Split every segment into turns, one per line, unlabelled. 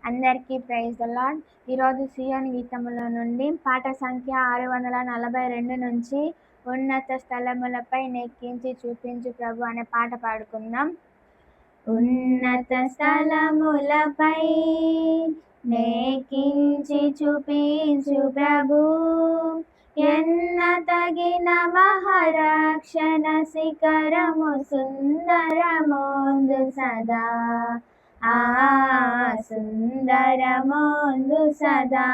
అందరికీ praise the lord. ఈరోజు సియోను గీతములో నుండి పాట సంఖ్య 642 నుంచి ఉన్నత స్థలములపై నెక్కించి చూపించు ప్రభు అనే పాట పాడుకుందాం. ఉన్నత స్థలములపై నెక్కించి చూపించు ప్రభు, ఎన్న తగిన మహారక్షణ శిఖరము సుందరమోందు సదా. సుందరమోందు సదా,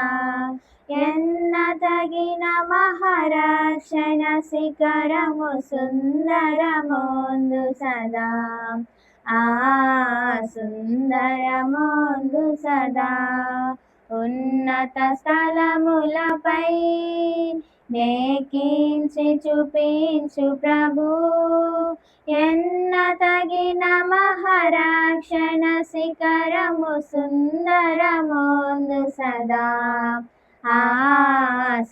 ఎన్న తగిన మహారక్షణ శిఖరము సుందరమోందు సదా. సుందరమోందు సదా, ఉన్నత స్థలములపై నెక్కించి చూపించు ప్రభు, ఎన్న తగిన మహారక్షణ శిఖరము సుందరమోందు సదా.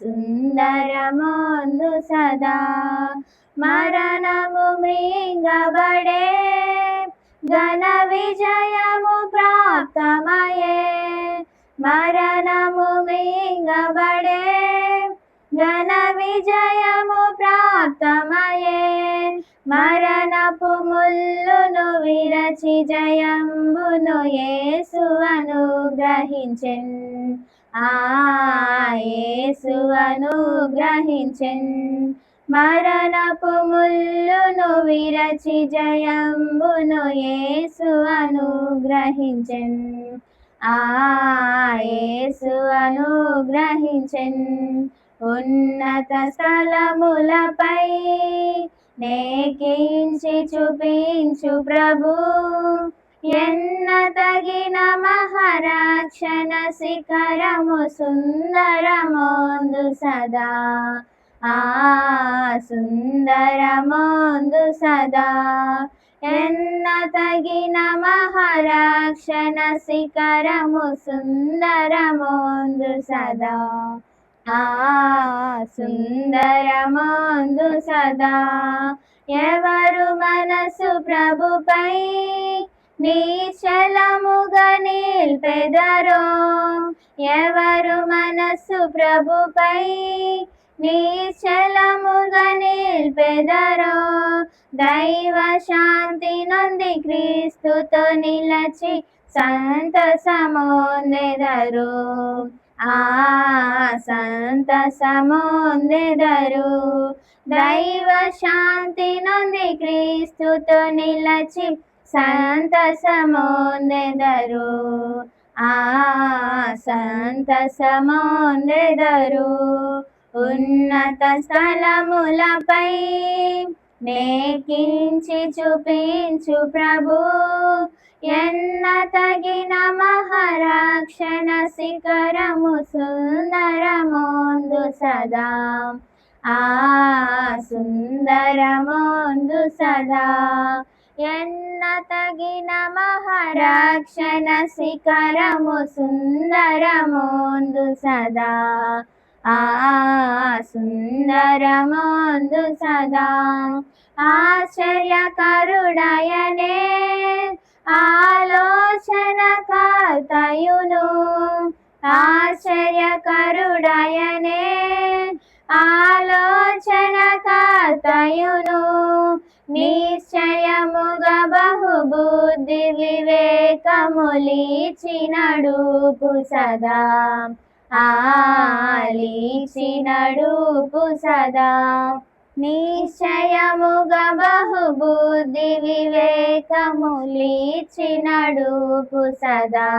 సుందరమోందు సదా, మరణము మృంగబడే ఘన విజయము ప్రాప్తమయే. మరణము మృంగబడే ఘన విజయము ప్రాప్తమయే. మరణపు ముల్లును విరచి జయంబును యేసు అనుగ్రహించెన్. యేసు అనుగ్రహించెన్. మరణపు ముల్లును విరచి జయంబును యేసు అనుగ్రహించెన్. యేసు అనుగ్రహించెన్. ఉన్నత స్థలములపై నెక్కించి చూపించు ప్రభు, ఎన్న తగిన మహారక్షణ శిఖరము సుందరమోందు సదా. సుందరమోందు సదా, ఎన్న తగిన మహారక్షణ శిఖరము సుందరమోందు సదా. సుందరమోందు సదా, ఎవరు మనసు ప్రభుపై నిశ్చలముగా నిల్పెదరో. ఎవరు మనసు ప్రభుపై నిశ్చలముగా నిల్పెదరో, దైవ శాంతి నొంది క్రీస్తుతో నిలచి సంతసమొందెదరు. సంతసమొందెదరు. దైవ శాంతి నొంది క్రీస్తుతో నిలచి సంతసమొందెదరు. సంతసమొందెదరు. ఉన్నత స్థలములపై నెక్కించి చూపించు ప్రభు, ఎన్న తగిన మహారక్షణ శిఖరము సుందరమోందు సదా. సుందరమోందు సదా, ఎన్న తగిన మహారక్షణ శిఖరము సుందరమోందు సదా. సుందరమోందు సదా, ఆశ్చర్యకరుడయనే ఆలోచన కర్తయును. ఆశ్చర్యకరుడయనే ఆలోచన కర్తయును. నిశ్చయముగా బహుబుద్ధి వివేకములిచినడుపు సదా. లీచినడుపు సదా, నిశ్చయముగా బహుబుద్ధి వివేకములిచినడుపు సదా.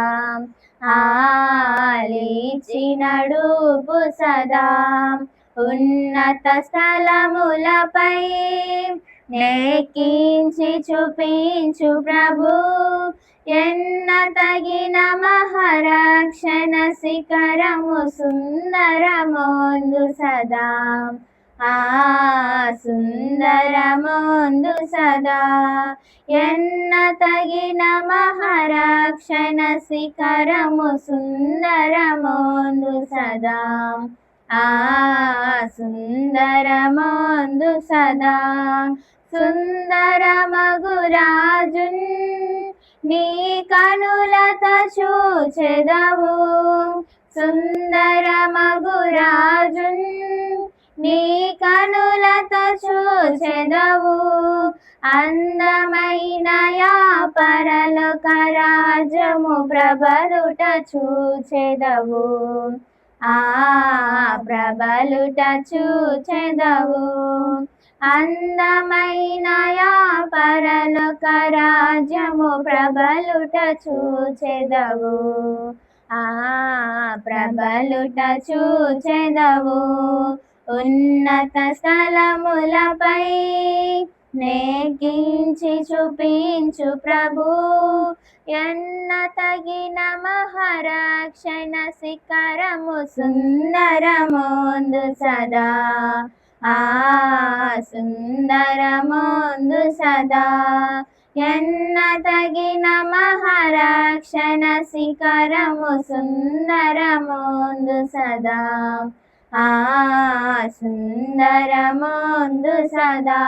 లీచినడుపు సదా, ఉన్నత స్థలములపై నెక్కించి చూపించు ప్రభు, ఎన్న తగిన మహారక్షణ శిఖరము సుందరమోందు సదా. సుందరమోందు సదా, ఎన్న తగిన మహారక్షణ శిఖరము సుందరమోందు సదా. సుందరమోందు సదా, సుందరమగు రాజున్ నీ కనులతో చూచెదవు సుందరమగు రాజున్ నీ కనులతో చూచెదవు అందమైన యా పరలోక రాజ్యము ప్రబలుట చూచెదవు ప్రబలుట చూచెదవు అందమైన యా పరలోక రాజ్యము ప్రబలుట చూచెదవు ప్రబలుట చూచెదవు ఉన్నత స్థలములపై నెక్కించి చూపించు ప్రభు ఎన్న తగిన మహారక్షణ శిఖరము సుందరమోందు సదా సుందరమోందు సదా ఎన్న తగిన మహారక్షణ శిఖరము సుందరమోందు సదా సుందరమోందు సదా.